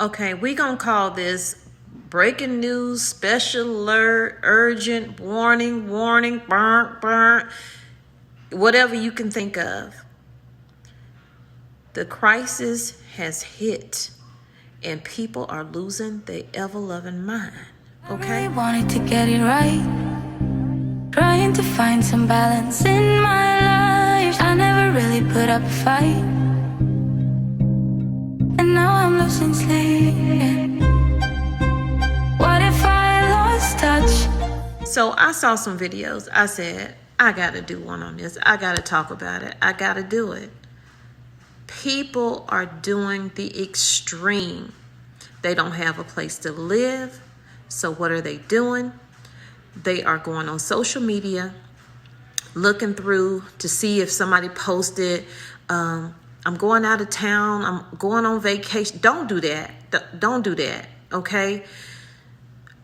Okay, we gonna call this breaking news, special alert, urgent, warning, burn, whatever you can think of. The crisis has hit and people are losing their ever-loving mind. Okay? I really wanted to get it right, trying to find some balance in my life. I never really put up a fight, and now I'm losing sleep. What if I lost touch? So I saw some videos. I said, I gotta do one on this. I gotta talk about it. I gotta do it. People are doing the extreme. They don't have a place to live. So what are they doing? They are going on social media, looking through to see if somebody posted, I'm going out of town, I'm going on vacation. Don't do that. Don't do that, okay?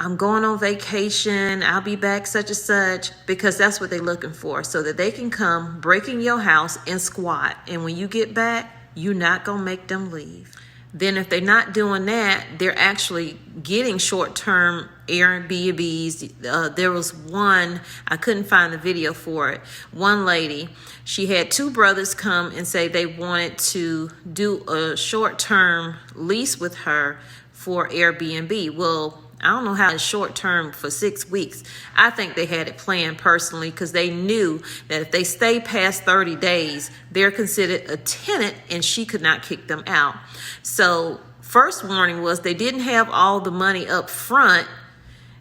I'm going on vacation, I'll be back such and such, because that's what they're looking for, so that they can come break in your house and squat. And when you get back, you're not going to make them leave. Then if they're not doing that, they're actually getting short-term Airbnbs. There was one, I couldn't find the video for it. One lady, she had two brothers come and say they wanted to do a short-term lease with her for Airbnb. Well, I don't know how it's short term for 6 weeks. I think they had it planned personally because they knew that if they stay past 30 days, they're considered a tenant and she could not kick them out. So first warning was they didn't have all the money up front.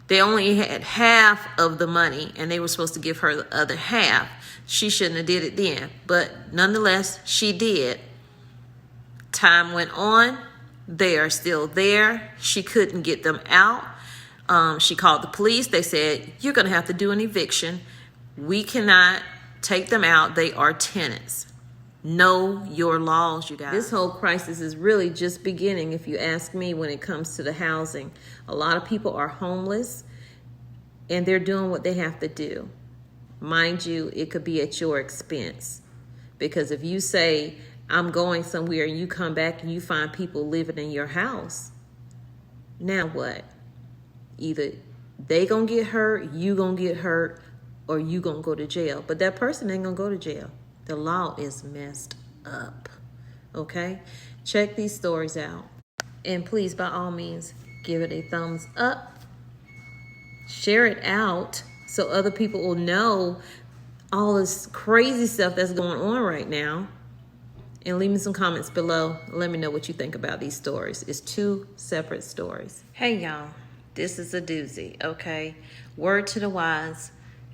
They only had half of the money and they were supposed to give her the other half. She shouldn't have did it then, but nonetheless, she did. Time went on. They are still there. She couldn't get them out. She called the police. They said, you're going to have to do an eviction. We cannot take them out. They are tenants. Know your laws, you guys. This whole crisis is really just beginning, if you ask me, when it comes to the housing. A lot of people are homeless and they're doing what they have to do. Mind you, it could be at your expense. Because if you say, I'm going somewhere and you come back and you find people living in your house, now what? Either they gonna get hurt, you gonna get hurt, or you gonna go to jail. But that person ain't gonna go to jail. The law is messed up, okay? Check these stories out. And please, by all means, give it a thumbs up. Share it out so other people will know all this crazy stuff that's going on right now. And leave me some comments below. Let me know what you think about these stories. It's two separate stories. Hey, y'all. This is a doozy, okay? Word to the wise.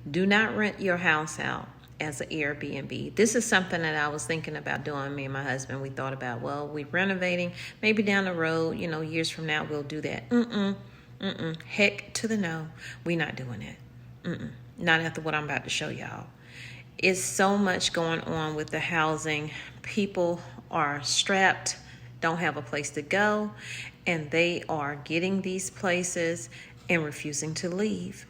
Do not rent your house out as an Airbnb. This is something that I was thinking about doing. Me and my husband, we thought about, well, we're renovating. Maybe down the road, years from now, we'll do that. Heck to the no. We're not doing that. Not after what I'm about to show y'all. It's so much going on with the housing. People are strapped, don't have a place to go, and they are getting these places and refusing to leave.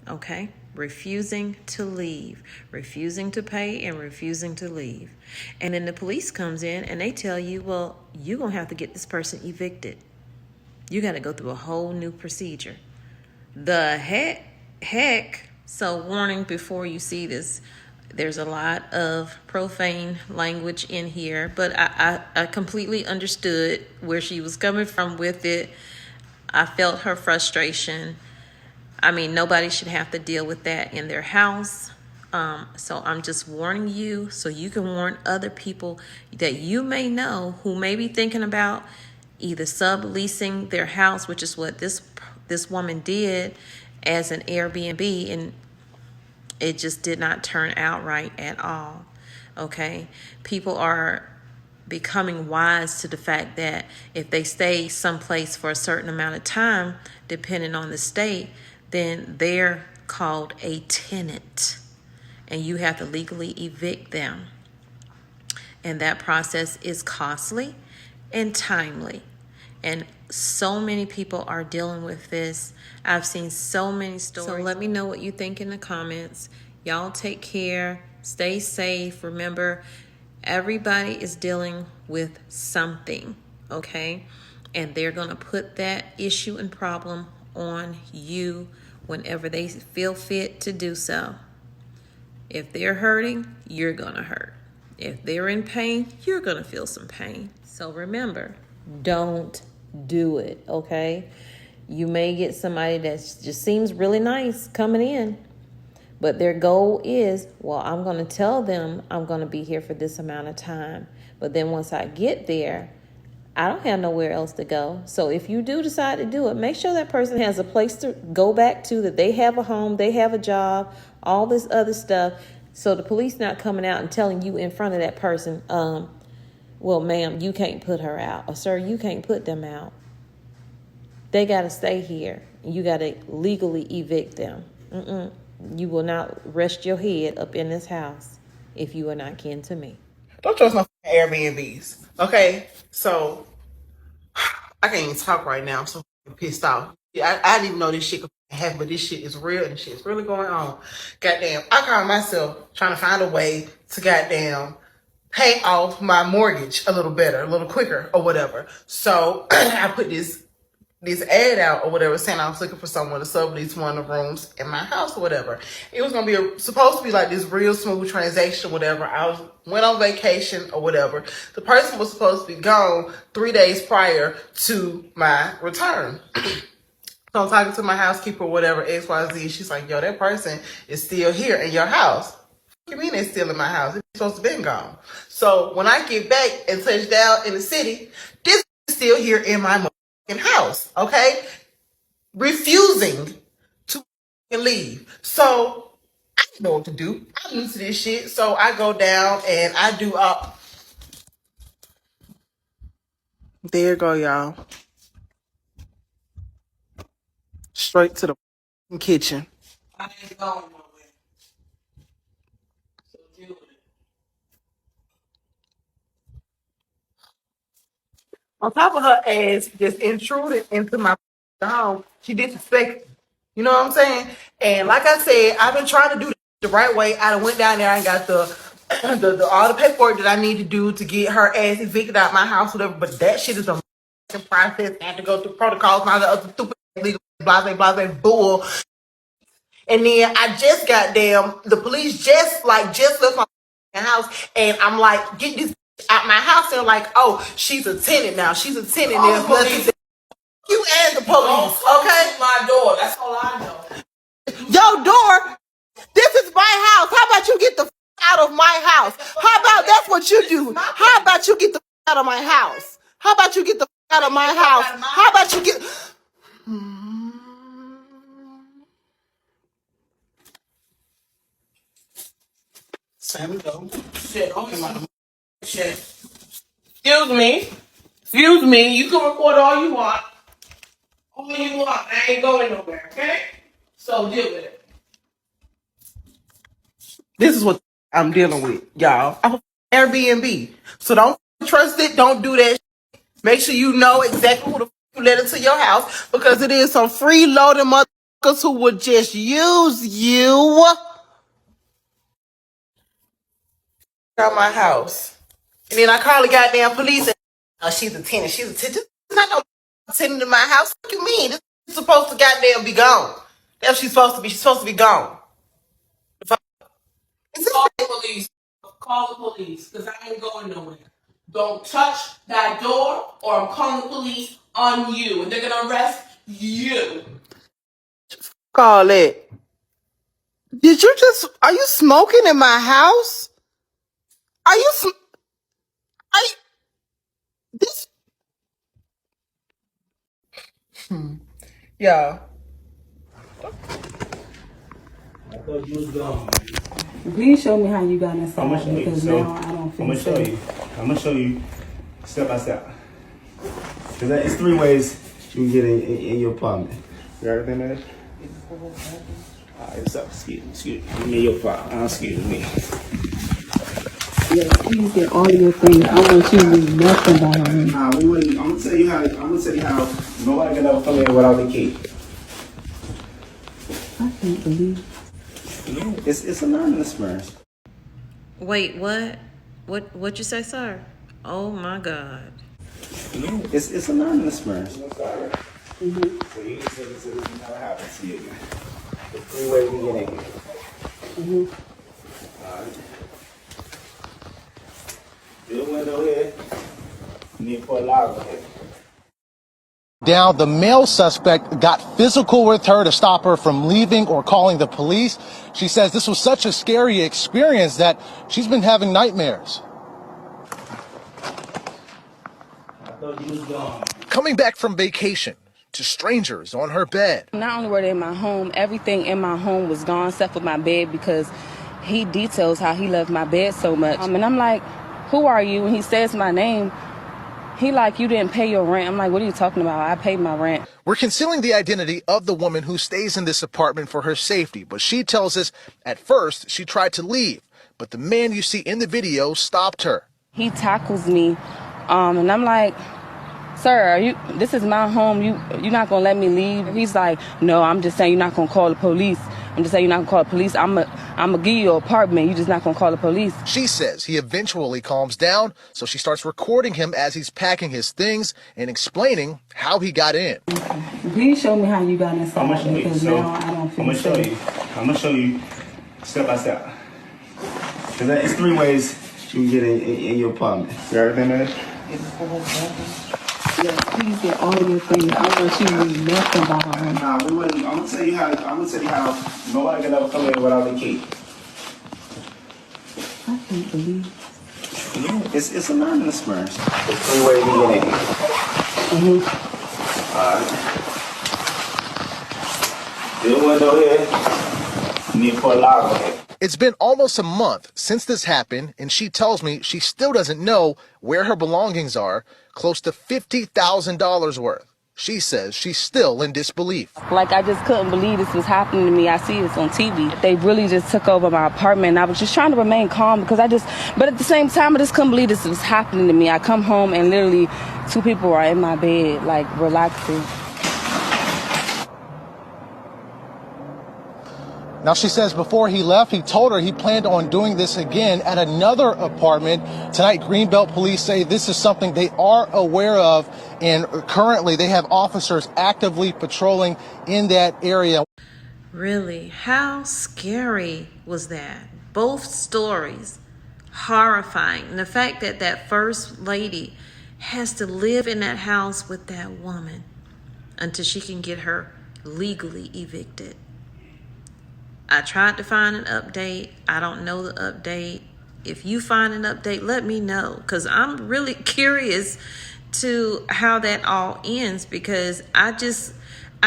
Okay? Refusing to leave, refusing to pay, and refusing to leave. And then the police comes in and they tell you, well, you're going to have to get this person evicted. You got to go through a whole new procedure. The heck? So warning before you see this. There's a lot of profane language in here, but I completely understood where she was coming from with it. I felt her frustration. I mean, nobody should have to deal with that in their house. So I'm just warning you so you can warn other people that you may know who may be thinking about either subleasing their house, which is what this woman did, as an Airbnb, and it just did not turn out right at all, okay? People are becoming wise to the fact that if they stay someplace for a certain amount of time, depending on the state, then they're called a tenant, and you have to legally evict them. And that process is costly and timely. And so many people are dealing with this. I've seen so many stories. So let me know what you think in the comments. Y'all take care. Stay safe. Remember, everybody is dealing with something, okay? And they're going to put that issue and problem on you whenever they feel fit to do so. If they're hurting, you're going to hurt. If they're in pain, you're going to feel some pain. So remember, don't do it, okay? You may get somebody that just seems really nice coming in, but their goal is, well, I'm going to tell them I'm going to be here for this amount of time. But then once I get there, I don't have nowhere else to go. So if you do decide to do it, make sure that person has a place to go back to, that they have a home, they have a job, all this other stuff. So the police not coming out and telling you in front of that person, well, ma'am, you can't put her out. Or, sir, you can't put them out. They got to stay here. You got to legally evict them. You will not rest your head up in this house if you are not kin to me. Don't trust no Airbnbs. Okay? So, I can't even talk right now. I'm so pissed off. I didn't even know this shit could happen, but this shit is real and this shit is really going on. Goddamn, I call myself trying to find a way to goddamn pay off my mortgage a little better, a little quicker or whatever. So, I put this ad out or whatever saying I was looking for someone to sublease one of the rooms in my house or whatever. It was gonna be supposed to be like this real smooth transaction or whatever. Went on vacation or whatever. The person was supposed to be gone 3 days prior to my return. So I'm talking to my housekeeper or whatever, XYZ. She's like, yo, that person is still here in your house. What do you mean they're still in my house? It's supposed to be gone. So when I get back and touch down in the city, this is still here in my house, okay? Refusing to leave. So I don't know what to do. I'm new to this shit. So I go down and I do there you go, y'all. Straight to the kitchen. I ain't going nowhere. So deal with it. On top of her ass just intruded into my home, she disrespected me. You know what I'm saying? And like I said, I've been trying to do the right way. I done went down there and got the all the paperwork that I need to do to get her ass evicted out my house, whatever. But that shit is a process. I have to go through protocols and all the other stupid legal blah bull. And then I just got the police just left my house, and I'm like, get this out my house. And like, oh, she's a tenant now. She's a tenant. There's nothing. You and the police, okay? My door. That's all I know. Your door. This is my house. How about you get the out of my house? How about that's what you do? How about you get the out of my house? How about you get the out of my house? How about you get? Sammy, go. Shit. Okay, shit. Excuse me. You can record all you want. All you want. I ain't going nowhere, okay? So deal with it. This is what I'm dealing with, y'all. I'm Airbnb. So don't trust it. Don't do that. Make sure you know exactly who the you let into your house, because it is some freeloading motherfuckers who would just use you out my house. And then I call the goddamn police and she's a tenant. She's a tenant. This is not no tenant in my house. What you mean? This is supposed to goddamn be gone. That's what she's supposed to be. She's supposed to be gone. Call the police. Call the police, because I ain't going nowhere. Don't touch that door or I'm calling the police on you. And they're going to arrest you. Call it. Are you smoking in my house? Are you, this? Yeah. I thought you was gone. Please show me how you got inside, I'm gonna show you. because So, now I don't feel I'm gonna show you step by step. Cause it's 3 ways you can get in your apartment. You got everything, man? Alright, so excuse me. Give me your apartment. Excuse me. Yeah, please get all your things. I want you to leave nothing behind. I'm gonna tell you how nobody can ever come in without the key. I can't believe. Yeah, it's a learning experience. Wait, what? What you say, sir? Oh my God. It's a learning experience. Mm-hmm. So you just said this never happens to you again. There's 3 ways we get in here. Mm-hmm. All right. Your window here. You need to put a lock on here. Down, the male suspect got physical with her to stop her from leaving or calling the police. She says this was such a scary experience that she's been having nightmares. I thought you was gone. Coming back from vacation to strangers on her bed. Not only were they in my home, everything in my home was gone except for my bed because he details how he loved my bed so much. And I'm like, who are you? And he says my name. He like, you didn't pay your rent. I'm like, what are you talking about? I paid my rent. We're concealing the identity of the woman who stays in this apartment for her safety, but she tells us at first she tried to leave, but the man you see in the video stopped her. He tackles me, and I'm like, sir, this is my home. You're not going to let me leave? He's like, no, I'm just saying you're not going to call the police. I'm just saying you're not going to call the police. I'm going to give you an apartment. You're just not going to call the police. She says he eventually calms down, so she starts recording him as he's packing his things and explaining how he got in. Okay. Please show me how you got inside. I'm gonna show you. Because So, now I don't feel I'm gonna show safe. you. I'm gonna show you step by step. Cause it's 3 ways you can get in your apartment. You got everything, man? Yes, please get all your things. I want you to leave nothing behind. Nah, we wouldn't. I'm gonna tell you how. Nobody can ever come in without a key. I can't believe. Yeah, it's a learning experience. There's 3 ways we get in here. Mm-hmm. All right. Your window here. You need to put a lock on it. It's been almost a month since this happened, and she tells me she still doesn't know where her belongings are, close to $50,000 worth. She says she's still in disbelief. Like, I just couldn't believe this was happening to me. I see this on TV. They really just took over my apartment, and I was just trying to remain calm but at the same time, I just couldn't believe this was happening to me. I come home, and literally 2 people are in my bed, like, relaxing. Now, she says before he left, he told her he planned on doing this again at another apartment. Tonight, Greenbelt police say this is something they are aware of, and currently they have officers actively patrolling in that area. Really? How scary was that? Both stories, horrifying. And the fact that that first lady has to live in that house with that woman until she can get her legally evicted. I tried to find an update. I don't know the update. If you find an update, let me know, because I'm really curious to how that all ends, because I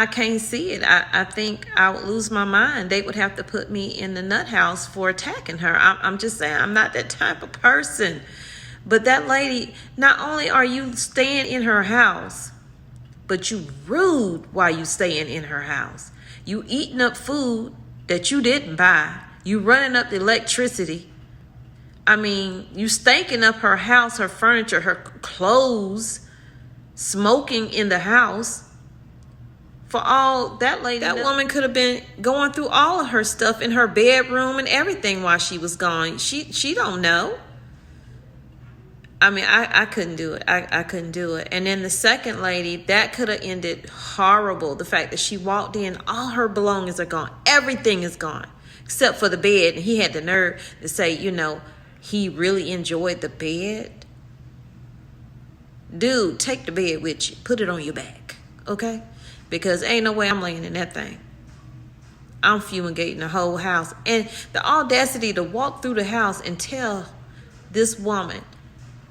can't see it. I think I would lose my mind. They would have to put me in the nut house for attacking her. I'm just saying, I'm not that type of person. But that lady, not only are you staying in her house, but you rude while you staying in her house. You eating up food that you didn't buy. You running up the electricity. I mean, you stanking up her house, her furniture, her clothes, smoking in the house. For all that lady, that woman could have been going through all of her stuff in her bedroom and everything while she was gone. She don't know. I mean, I couldn't do it. I couldn't do it. And then the second lady, that could have ended horrible. The fact that she walked in, all her belongings are gone. Everything is gone except for the bed. And he had the nerve to say, he really enjoyed the bed. Dude, take the bed with you. Put it on your back, okay? Because ain't no way I'm laying in that thing. I'm fumigating the whole house. And the audacity to walk through the house and tell this woman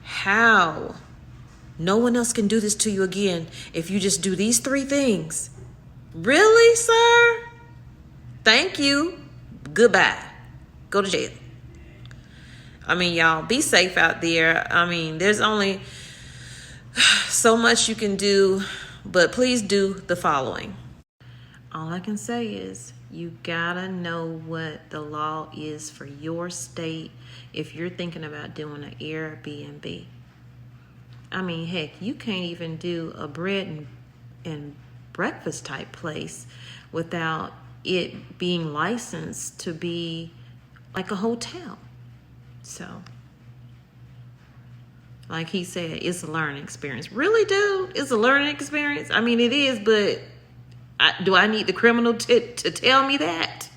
how no one else can do this to you again if you just do these 3 things. Really, sir? Thank you. Goodbye. Go to jail. I mean, y'all, be safe out there. I mean, there's only so much you can do, but please do the following. All I can say is you gotta know what the law is for your state if you're thinking about doing an Airbnb. I mean, heck, you can't even do a bread and breakfast type place without it being licensed to be like a hotel. So Like he said, it's a learning experience. Really, dude? It's a learning experience? I mean, it is, but do I need the criminal to tell me that?